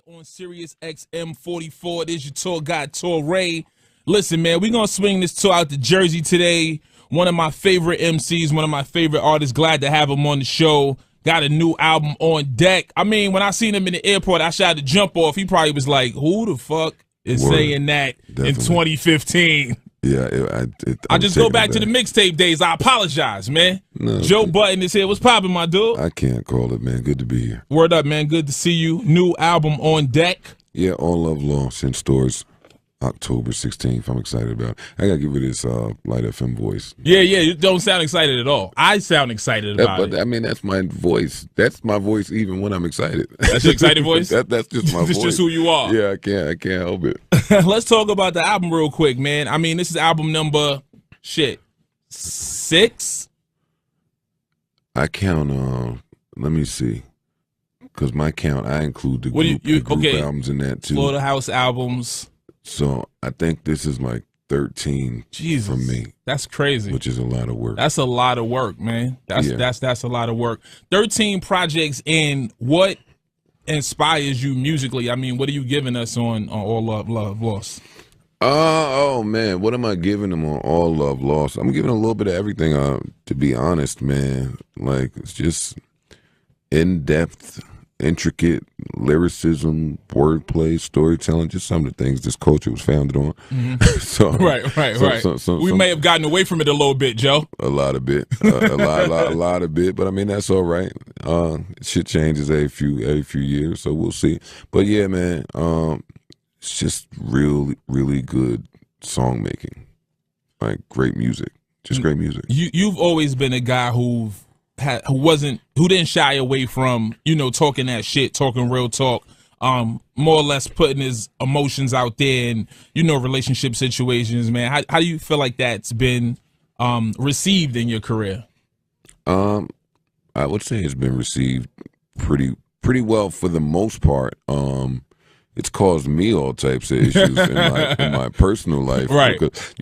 on Sirius XM 44. This is your tour guide, Tahiry. Listen, man, we're going to swing this tour out to Jersey today. One of my favorite MCs, one of my favorite artists. Glad to have him on the show. Got a new album on deck. I mean, when I seen him in the airport, I tried to jump off. He probably was like, who the fuck is saying that in 2015? Yeah, I just go back to the mixtape days. I apologize, man. No, Joe Budden is here. What's poppin', my dude? I can't call it, man. Good to be here. Word up, man. Good to see you. New album on deck. Yeah, All Love Lost in stores October 16th. I'm excited about it. I gotta give it this Light FM voice. Yeah, you don't sound excited at all. I sound excited about it. I mean, that's my voice. That's my voice even when I'm excited. That's your excited voice? That's just my voice. That's just who you are. Yeah, I can't help it. Let's talk about the album real quick, man. I mean, this is album number, 6? I count, let me see. Because my count, I include the group albums in that too. Florida House albums. So I think this is like 13 for me. That's crazy. Which is a lot of work. That's a lot of work, man. That's a lot of work. 13 projects in. What inspires you musically? I mean, what are you giving us on All Love Lost? Oh man, what am I giving them on All Love Lost? I'm giving a little bit of everything, to be honest, man. Like, it's just in-depth, intricate lyricism, wordplay, storytelling, just some of the things this culture was founded on. So, right. We may have gotten away from it a little bit, Joe. A lot of bit, a lot of bit. But I mean, that's all right. Shit changes every few years, so we'll see. But yeah, man, it's just really good song making, like great music, just great music. You've always been a guy who didn't shy away from, talking that shit, talking real talk, more or less putting his emotions out there and, relationship situations, man. How do you feel like that's been received in your career? I would say it's been received pretty well for the most part. It's caused me all types of issues in my personal life. Right. Because,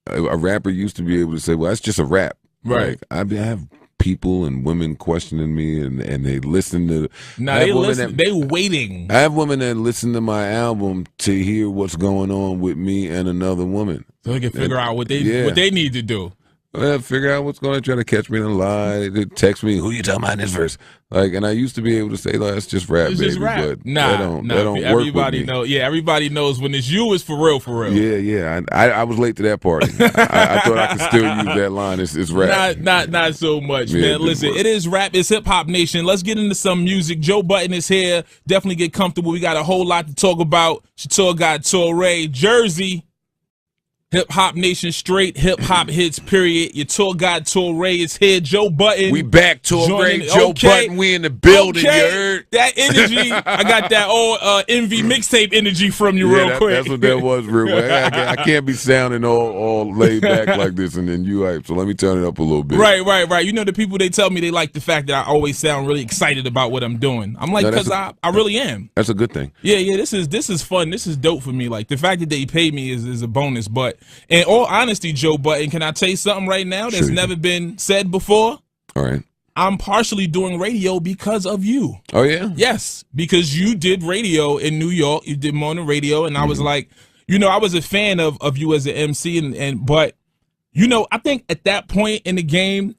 a rapper used to be able to say, well, that's just a rap. Right. Like, I have people and women questioning me, and they listen to. They waiting. I have women that listen to my album to hear what's going on with me and another woman, so they can figure out what they need to do. Figure out what's going to try to catch me in a lie. They text me, who you talking about in this verse? Like, and I used to be able to say, "No, it's just rap, baby." But they don't everybody know. Yeah, everybody knows when it's you, it's for real. Yeah. I was late to that party. I thought I could still use that line. It's rap. Not so much, man. Listen, it is rap. It's Hip Hop Nation. Let's get into some music. Joe Budden is here. Definitely get comfortable. We got a whole lot to talk about. Your tour guide, Tahiry, Jersey. Hip Hop Nation, straight hip hop hits, period. Your tour guide, Tahiry, is here. Joe Budden. We back, Tahiry. Joe Budden, we in the building, you heard? That energy, I got that old Envy mixtape energy from you real quick. That's what that was real quick. I can't be sounding all laid back like this and then you hype, so let me turn it up a little bit. Right. The people, they tell me they like the fact that I always sound really excited about what I'm doing. I'm like, because I really am. That's a good thing. Yeah, this is fun. This is dope for me. Like, the fact that they pay me is a bonus, but in all honesty, Joe Budden, can I tell you something right now that's never been said before? All right. I'm partially doing radio because of you. Oh, yeah? Yes, because you did radio in New York. You did morning radio, and I was like, I was a fan of you as an MC, but I think at that point in the game,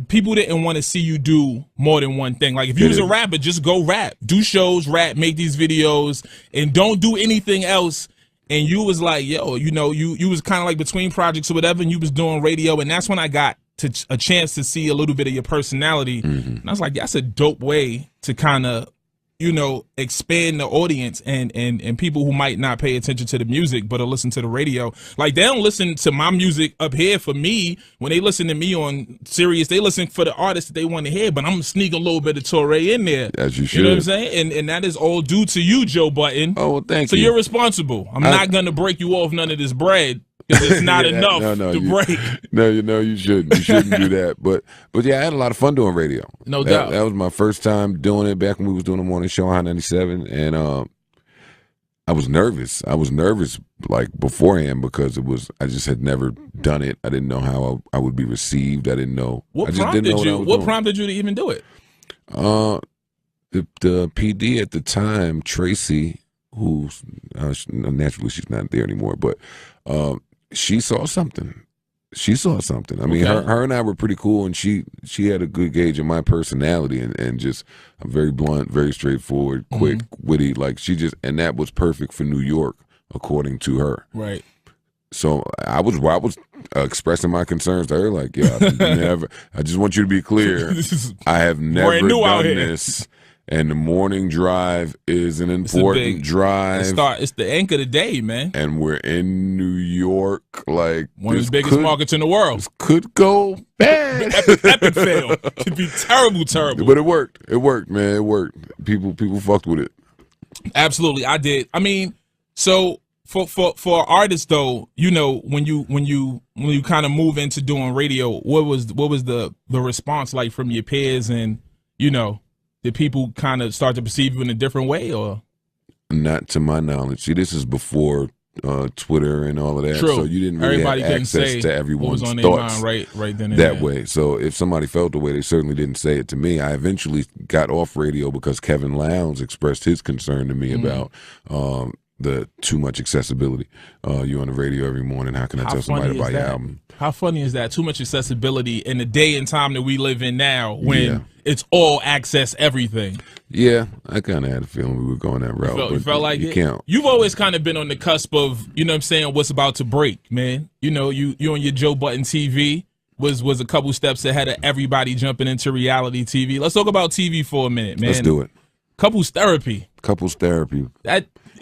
people didn't want to see you do more than one thing. Like, if you was a rapper, just go rap. Do shows, rap, make these videos, and don't do anything else. And you was like, yo, you was kind of like between projects or whatever, and you was doing radio, and that's when I got a chance to see a little bit of your personality. And I was like, that's a dope way to kind of, expand the audience and people who might not pay attention to the music but will listen to the radio. Like, they don't listen to my music up here for me. When they listen to me on Sirius, they listen for the artists that they want to hear, but I'm sneaking a little bit of Tahiry in there. As you should. You know what I'm saying? And that is all due to you, Joe Budden. Oh, well, thank you. So you're responsible. I'm not going to break you off none of this bread. Because it's not enough to break. No, you shouldn't. You shouldn't do that. But yeah, I had a lot of fun doing radio. No doubt. That was my first time doing it back when we was doing the morning show on Hot 97, and I was nervous. I was nervous like beforehand because I just had never done it. I didn't know how I would be received. I didn't know. What prompted you to even do it? the PD at the time, Tracy, who's naturally she's not there anymore, but she saw something. She saw something. I mean, her and I were pretty cool, and she had a good gauge of my personality, and just I'm very blunt, very straightforward, quick, witty. Like and that was perfect for New York, according to her. Right. So I was expressing my concerns to her, like, yeah, I just want you to be clear. I have never done this. And the morning drive is an important drive. It's the anchor of the day, man. And we're in New York, like one of the biggest markets in the world. This could go bad. Epic fail. Could be terrible. But it worked. It worked, man. It worked. People fucked with it. Absolutely, I did. I mean, so for artists though, you know, when you kind of move into doing radio, what was the response like from your peers, and you know? Did people kind of start to perceive you in a different way, or? Not to my knowledge. See, this is before Twitter and all of that, True. So you didn't really have access to everyone's thoughts right then and that there. way. So if somebody felt the way, they certainly didn't say it to me. I eventually got off radio because Kevin Lowndes expressed his concern to me about the too much accessibility. You're on the radio every morning. How can I tell somebody to buy your album? How funny is that? Too much accessibility in the day and time that we live in now, when it's all access everying. Yeah, I kind of had a feeling we were going that route. You felt like it? Can't. You've always kind of been on the cusp of, you know what I'm saying, what's about to break, man. You know, you on your Joe Budden TV was a couple steps ahead of everybody jumping into reality TV. Let's talk about TV for a minute, man. Let's do it. Couples therapy.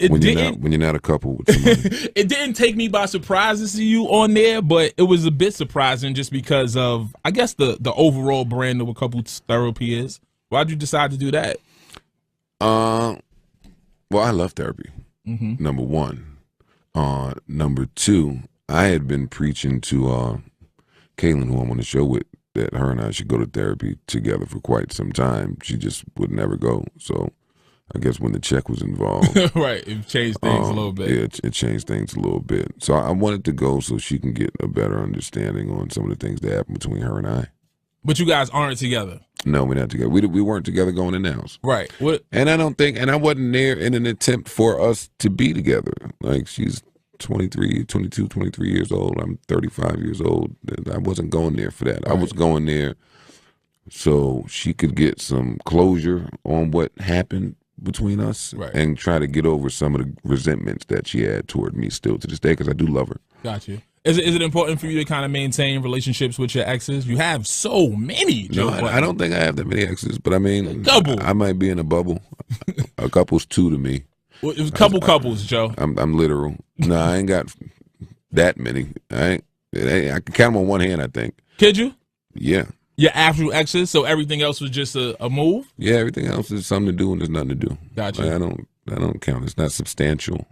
When you're not a couple with somebody. It didn't take me by surprise to see you on there, but it was a bit surprising just because of, I guess, the overall brand of what couples therapy is. Why'd you decide to do that? Well, I love therapy. Number one. Number two, I had been preaching to Kaylin, who I'm on the show with, that her and I should go to therapy together for quite some time. She just would never go. So I guess when the check was involved. Right, it changed things a little bit. Yeah, it changed things a little bit. So I wanted to go so she can get a better understanding on some of the things that happened between her and I. But you guys aren't together? No, we're not together. We weren't together going in the house. Right. And I wasn't there in an attempt for us to be together. Like, she's 22, 23 years old. I'm 35 years old. I wasn't going there for that. Right. I was going there so she could get some closure on what happened between us, right, and try to get over some of the resentments that she had toward me still to this day, because I do love her. Got you. Is it important for you to kind of maintain relationships with your exes? You have so many. No, I don't think I have that many exes, but I mean, I might be in a bubble. A couple's two to me. Well, it was couples, Joe. I'm literal. No, I ain't got that many. I can count them on one hand, I think. Could you? Yeah. Your actual exes, so everything else was just a move? Yeah, everything else is something to do and there's nothing to do. Gotcha. Like, I don't count. It's not substantial.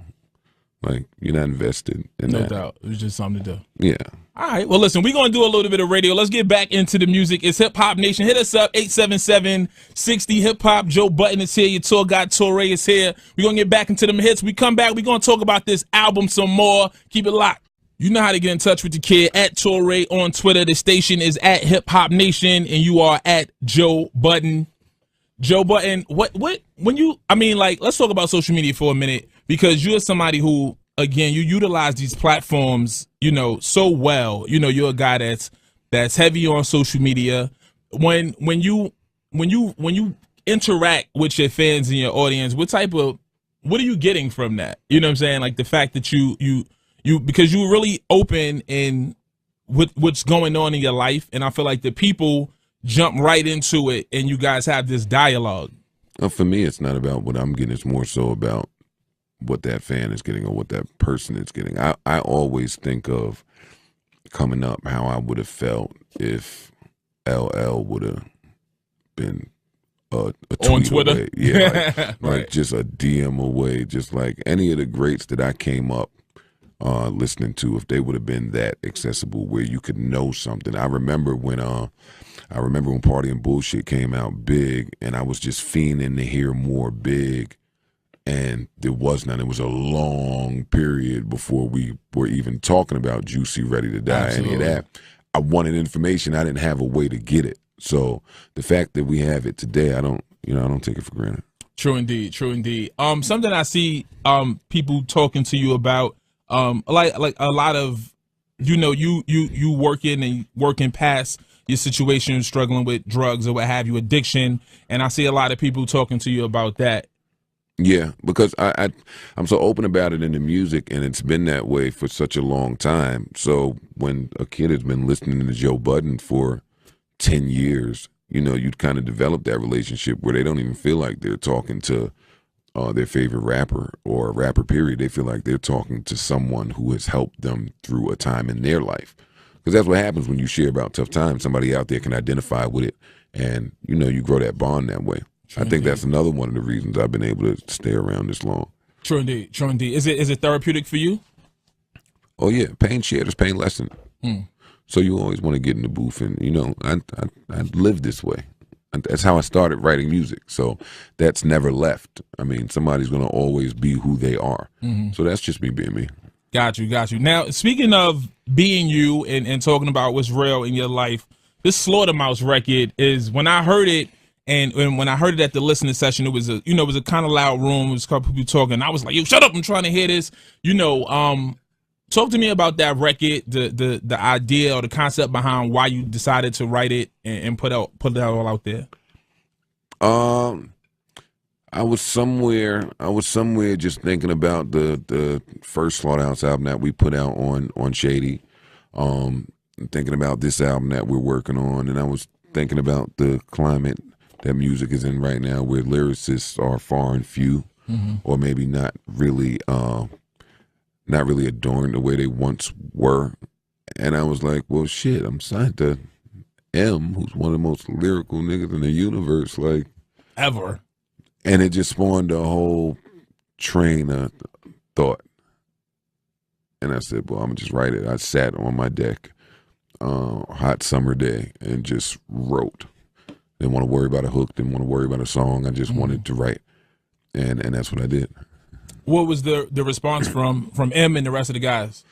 Like, you're not invested in that. No doubt. It was just something to do. Yeah. All right. Well, listen, we're going to do a little bit of radio. Let's get back into the music. It's Hip Hop Nation. Hit us up, 877-60 Hip Hop. Joe Budden is here. Your tour guide, Tahiry, is here. We're going to get back into them hits. We come back, we're going to talk about this album some more. Keep it locked. You know how to get in touch with the kid, at Tahiry on Twitter. The station is at Hip Hop Nation, and you are at Joe Budden. Joe Budden, let's talk about social media for a minute, because you're somebody who, again, you utilize these platforms, you know, so well. You know, you're a guy that's heavy on social media. When you interact with your fans and your audience, what are you getting from that? You know what I'm saying? Like the fact that you because you're really open in what's going on in your life, and I feel like the people jump right into it, and you guys have this dialogue. For me, it's not about what I'm getting. It's more so about what that fan is getting or what that person is getting. I always think of coming up how I would have felt if LL would have been a tweet on Twitter away. Yeah, like, right. Just a DM away, just like any of the greats that I came up listening to, if they would have been that accessible where you could know something. I remember when Party and Bullshit came out big, and I was just fiending to hear more big, and there was none. It was a long period before we were even talking about Juicy, Ready to Die, Absolutely. Any of that. I wanted information. I didn't have a way to get it. So the fact that we have it today, I don't I don't take it for granted. True indeed, true indeed. Something I see people talking to you about, like a lot of, you working past your situation, struggling with drugs or what have you, addiction, and I see a lot of people talking to you about that. Yeah, because I'm so open about it in the music, and it's been that way for such a long time. So when a kid has been listening to Joe Budden for 10 years, you'd kind of develop that relationship where they don't even feel like they're talking to their favorite rapper or a rapper, period. They feel like they're talking to someone who has helped them through a time in their life. Because that's what happens when you share about tough times. Somebody out there can identify with it, and, you grow that bond that way. True I think indeed. that's another one of the reasons I've been able to stay around this long. True indeed, true indeed. Is it therapeutic for you? Oh, yeah. Pain shared is pain lessened. So you always want to get in the booth, and, I live this way. That's how I started writing music. So that's never left. I mean, somebody's going to always be who they are. So that's just me being me. Got you. Now, speaking of being you and talking about what's real in your life, this Slaughtermouse record is, when I heard it, and when I heard it at the listening session, it was a kind of loud room. It was a couple people talking. I was like, yo, shut up, I'm trying to hear this. Talk to me about that record, the idea or the concept behind why you decided to write it and put it all out there. I was somewhere just thinking about the first Slaughterhouse album that we put out on Shady. Thinking about this album that we're working on, and I was thinking about the climate that music is in right now, where lyricists are far and few, or maybe not really adorned the way they once were. And I was like, well, shit, I'm signed to M, who's one of the most lyrical niggas in the universe, like, Ever. and it just spawned a whole train of thought. And I said, well, I'm gonna just write it. I sat on my deck, hot summer day, and just wrote. Didn't want to worry about a hook, didn't want to worry about a song. I just wanted to write. And that's what I did. What was the response from M and the rest of the guys?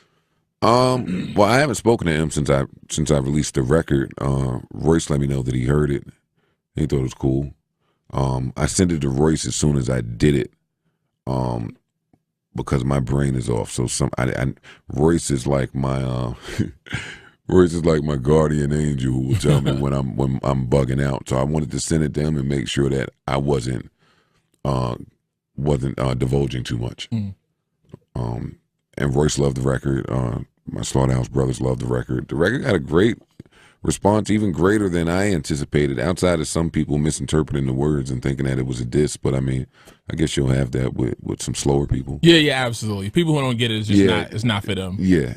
Well, I haven't spoken to him since I released the record. Royce let me know that he heard it. He thought it was cool. I sent it to Royce as soon as I did it, because my brain is off. So Royce is like my Royce is like my guardian angel who will tell me when I'm bugging out. So I wanted to send it to him and make sure that I wasn't divulging too much. And Royce loved the record. My Slaughterhouse brothers loved the record. The record got a great response, even greater than I anticipated, outside of some people misinterpreting the words and thinking that it was a diss. But I mean, I guess you'll have that with some slower people. Yeah, absolutely. People who don't get it, it's not for them. Yeah.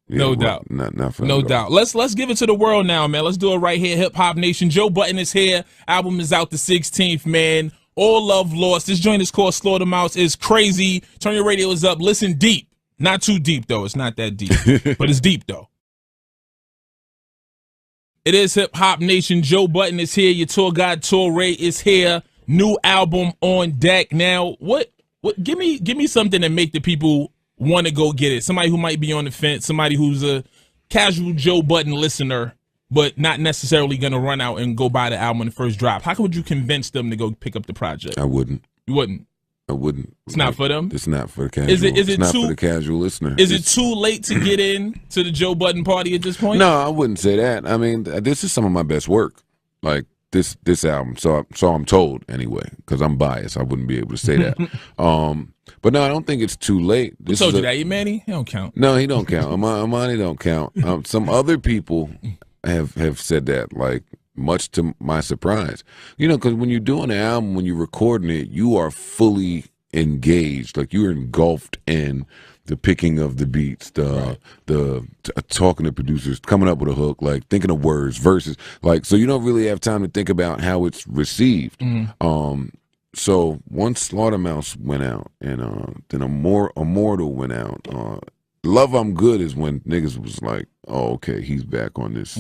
No doubt. Not for no them. doubt. Let's give it to the world now, man. Let's do it right here, Hip Hop Nation. Joe Budden is here. Album is out the 16th, man. All Love Lost. This joint is called Slaughtermouse. It's crazy. Turn your radios up. Listen deep. Not too deep, though. It's not that deep. But it's deep, though. It is Hip Hop Nation. Joe Budden is here. Your tour guide, Tahiry, is here. New album on deck. Now, what give me something to make the people want to go get it. Somebody who might be on the fence, somebody who's a casual Joe Budden listener, but not necessarily going to run out and go buy the album when the first drop. How would you convince them to go pick up the project? I wouldn't. You wouldn't? I wouldn't. It's not for them? It's not for the casual. Is it it's not too, for the casual listener. Is it too late to get in to the Joe Budden party at this point? No, I wouldn't say that. I mean, this is some of my best work. Like this album. So I'm told anyway, because I'm biased. I wouldn't be able to say that. But no, I don't think it's too late. Who told you that? Manny? He don't count. No, he don't count. Amani don't count. Some other people have said that, like, much to my surprise. Because when you're doing an album, when you're recording it, you are fully engaged. Like, you're engulfed in the picking of the beats, talking to producers, coming up with a hook, like thinking of words, verses. Like, so you don't really have time to think about how it's received. So once Slaughtermouse went out, and then Immortal went out, Love I'm Good is when niggas was like, oh, okay, he's back on this.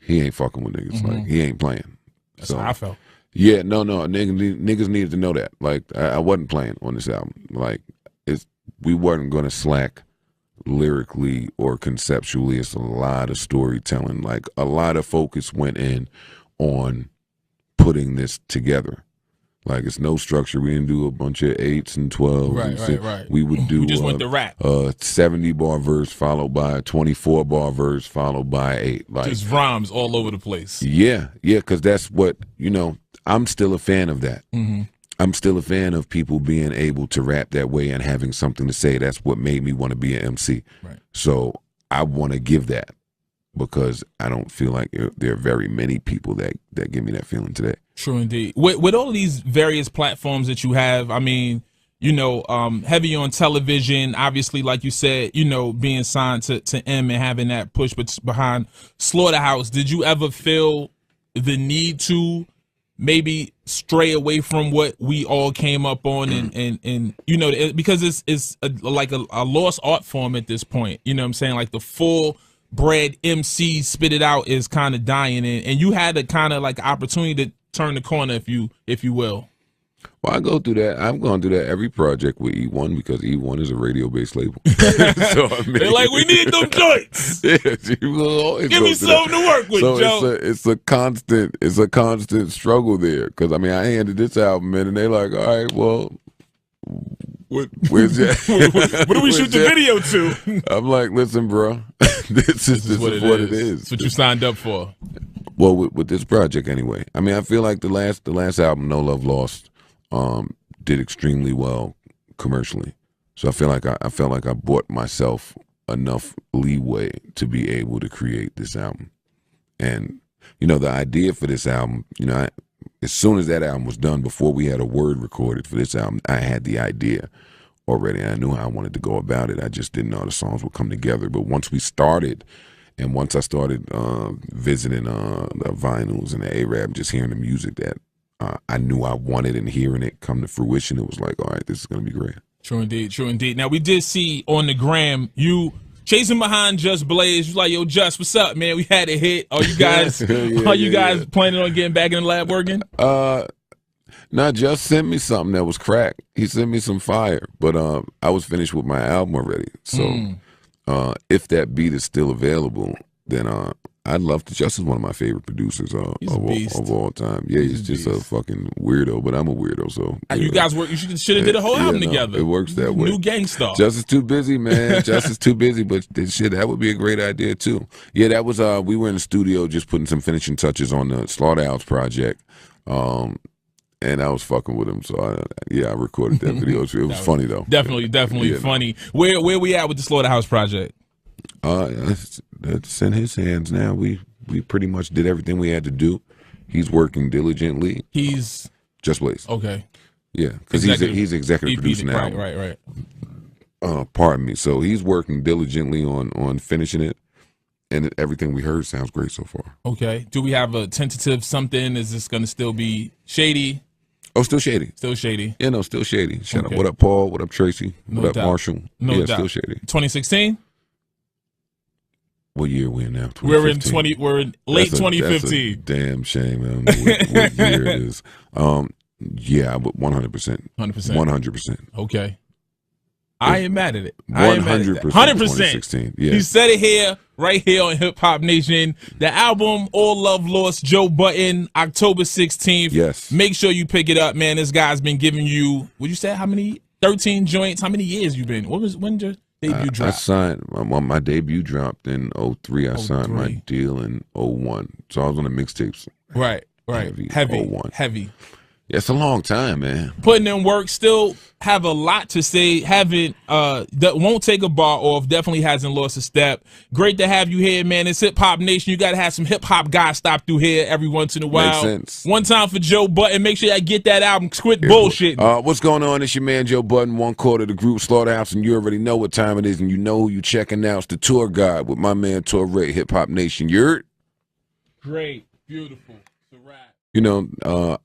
He ain't fucking with niggas. Like, he ain't playing. That's how I felt. Yeah, no, niggas needed to know that. Like, I wasn't playing on this album. Like, we weren't going to slack lyrically or conceptually. It's a lot of storytelling. Like, a lot of focus went in on putting this together. Like, it's no structure. We didn't do a bunch of 8s and 12s. Right. We would do we just went to rap. 70-bar verse followed by a 24-bar verse followed by 8. Like, just rhymes all over the place. Yeah, because that's what, I'm still a fan of that. Mm-hmm. I'm still a fan of people being able to rap that way and having something to say. That's what made me want to be an MC. Right. So I want to give that, because I don't feel like there are very many people that give me that feeling today. True indeed. With all of these various platforms that you have, I mean, heavy on television, obviously, like you said, being signed to M and having that push behind Slaughterhouse. Did you ever feel the need to maybe stray away from what we all came up on and because it's like a lost art form at this point? You know what I'm saying? Like, the full bred MC spit it out is kind of dying, and you had a kind of like opportunity to turn the corner, if you will. Well, I go through that. I'm going through that every project with E1, because E1 is a radio-based label. So, they're like, we need them joints. Yeah, you will always give me something to work with, Joe. It's a constant struggle there. Because I handed this album in, and they're like, all right, well, where's that? What do we shoot the video to? I'm like, listen, bro, this is what it is. It's what you signed up for. Well, with this project anyway. I feel like the last album, No Love Lost, did extremely well commercially. So I feel like I felt like I bought myself enough leeway to be able to create this album. And the idea for this album, as soon as that album was done, before we had a word recorded for this album, I had the idea already. I knew how I wanted to go about it. I just didn't know how the songs would come together. But once we started, and once I started visiting the vinyls and the A-Rap, just hearing the music that I knew I wanted, and hearing it come to fruition, it was like, all right, this is going to be great. True indeed. Now, we did see on the gram you chasing behind Just Blaze. You was like, yo, Just, what's up, man? We had a hit. Are you guys planning on getting back in the lab working? Nah, Just sent me something that was crack. He sent me some fire, but I was finished with my album already. So if that beat is still available, then I'd love to. Just is one of my favorite producers of all time. Yeah, he's just a fucking weirdo, but I'm a weirdo. So you guys work. You should have did a whole album together. It works that way. New Gangstar. Just is too busy, man. Just is too busy. But shit, that would be a great idea too. Yeah, that was. We were in the studio just putting some finishing touches on the Slaughterhouse project. And I was fucking with him, so I recorded that video. It was funny though. Definitely funny. Where we at with the Slaughterhouse project? It's in his hands now. We pretty much did everything we had to do. He's working diligently. He's Just Blaze. Okay. Yeah, because he's executive producer now. Right. Pardon me. So he's working diligently on finishing it, and everything we heard sounds great so far. Okay. Do we have a tentative something? Is this going to still be shady? Oh, still shady. Still shady. Yeah, no, still shady. Shout out. What up, Paul? What up, Tracy? No what doubt. up, Marshall? No yeah, doubt. Still shady. 2016? What year are we in now? We're in late 2015. That's a damn shame. I don't know what year it is. Yeah, but 100%. 100%. Okay. I ain't mad at it. 100%. 100%. Yeah. He said it here, right here on Hip Hop Nation. The album All Love Lost, Joe Budden, October 16th. Yes. Make sure you pick it up, man. This guy's been giving you, would you say how many? 13 joints. How many years you been? When your debut dropped? I signed my debut dropped in 03. I signed my deal in 01. So I was on the mixtapes. Right. Heavy. 01. Heavy. Yeah, it's a long time, man. Putting in work, still have a lot to say. That won't take a bar off. Definitely hasn't lost a step. Great to have you here, man. It's Hip Hop Nation. You got to have some hip hop guys stop through here every once in a while. Makes sense. One time for Joe Budden. Make sure I get that album. Quit bullshitting. What's going on? It's your man Joe Budden, one quarter of the group Slaughterhouse, and you already know what time it is, and you know who you checking out. It's the tour guide with my man Tahiry, Hip Hop Nation. You heard? Great, beautiful. It's a wrap. You know,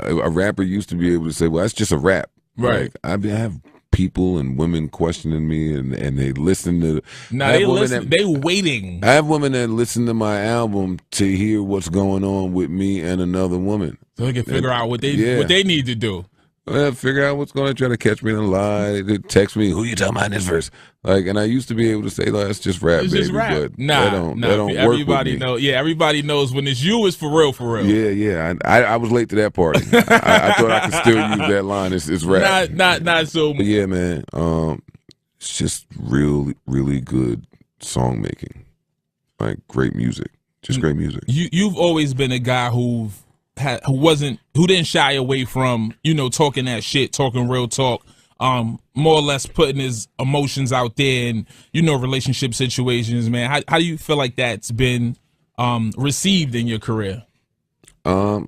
a rapper used to be able to say, well, that's just a rap. Right. Like, I have people and women questioning me, and they listen to. Nah, they waiting. I have women that listen to my album to hear what's going on with me and another woman, so they can figure out what they need to do. Figure out what's going to try to catch me in a lie. They text me, who you talking about in this verse? Like, and I used to be able to say, "No, it's just rap, It's baby." just rap. But Nah, that don't work with everybody me. know. Yeah, everybody knows when it's you, it's for real, for real. Yeah. I was late to that party. I thought I could still use that line. It's rap. Not so. But yeah, man. It's just really good song making. Like great music. Just great music. You've always been a guy who didn't shy away from, talking that shit, talking real talk, more or less putting his emotions out there and, relationship situations, man. How do you feel like that's been received in your career? I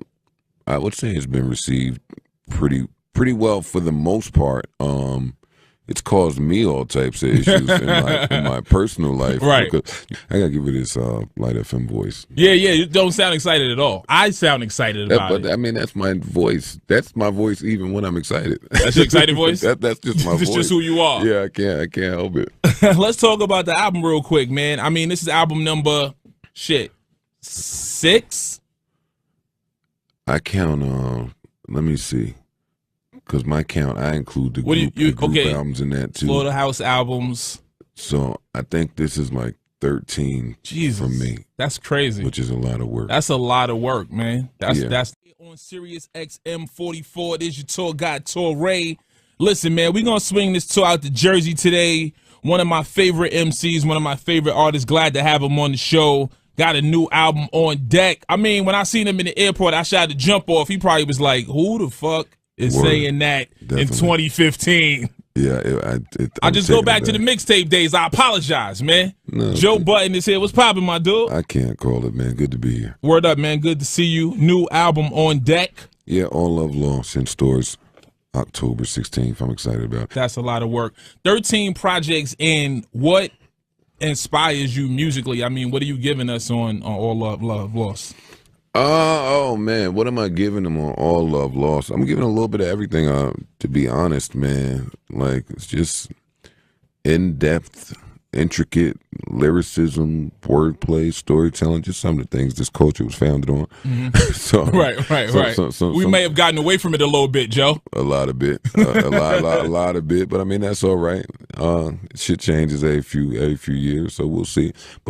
would say it's been received pretty well for the most part. It's caused me all types of issues in my personal life. Right. Because I gotta give it this Light FM voice. Yeah. You don't sound excited at all. I sound excited about it. But I mean, that's my voice. That's my voice even when I'm excited. That's your excited voice? That's just my voice. It's just who you are. Yeah, I can't help it. Let's talk about the album real quick, man. I mean, this is album number 6. I count. Let me see. Because my count, I include the group albums in that too. Florida House albums. So I think this is like 13 for me. That's crazy. Which is a lot of work. That's a lot of work, man. That's on Sirius XM 44. It is your tour guide, Tahiry. Listen, man, we're going to swing this tour out to Jersey today. One of my favorite MCs, one of my favorite artists. Glad to have him on the show. Got a new album on deck. I mean, when I seen him in the airport, I tried to jump off. He probably was like, who the fuck is saying that in 2015? Yeah, I just go back to the mixtape days. I apologize, man. No, Joe Budden is here. What's poppin', my dude? I can't call it, man. Good to be here. Word up, man. Good to see you. New album on deck. Yeah, All Love Lost in stores October 16th. I'm excited about it. That's a lot of work. 13 projects in. What inspires you musically? I mean, what are you giving us on All Love Lost? Oh man, what am I giving them on All Love Lost? I'm giving a little bit of everything. To be honest, man, like it's just in depth, intricate lyricism, wordplay, storytelling, just some of the things this culture was founded on. Mm-hmm. So, right. We may have gotten away from it a little bit, Joe. A lot of bit, a lot of bit. But I mean, that's all right. Shit changes every few years, so we'll see. But